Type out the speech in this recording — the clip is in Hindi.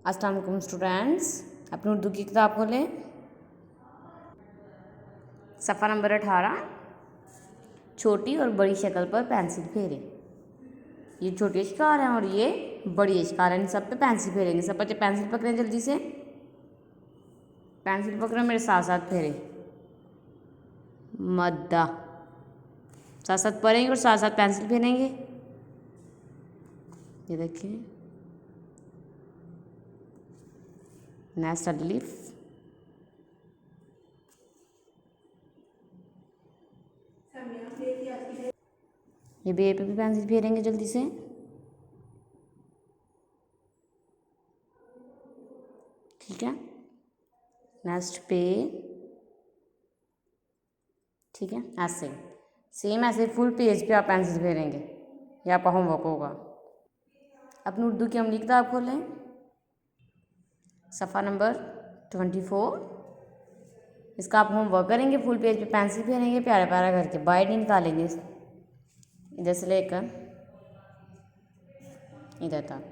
अस्सलाम वालेकुम स्टूडेंट्स, अपनी उर्दू की किताब खोलें। सफ़ा नंबर 18। छोटी और बड़ी शक्ल पर पेंसिल फेरें। ये छोटी अक्षकार हैं और ये बड़ी अक्षकार हैं। इन सब पे पेंसिल फेरेंगे। सब बच्चे पेंसिल पकड़ें, जल्दी से पेंसिल पकड़ें, मेरे साथ साथ फेरें। मद्दा साथ साथ पढ़ेंगे और साथ साथ पेंसिल फेरेंगे। ये देखिए, नेक्स्ट अलिफ, ये बे पे भी पेंसिल फेरेंगे जल्दी से। ठीक है, नेक्स्ट पे। ठीक है, ऐसे सेम ऐसे फुल पेज पे आप पेंसिल फेरेंगे। ये आपका होमवर्क होगा। अपनी उर्दू की अमली किताब खोलें। सफ़ा नंबर 24। इसका आप होमवर्क करेंगे। फुल पेज पे पेंसिल फेरेंगे, प्यारा प्यारा करके बाइट निकालेंगे इधर से लेकर इधर तक।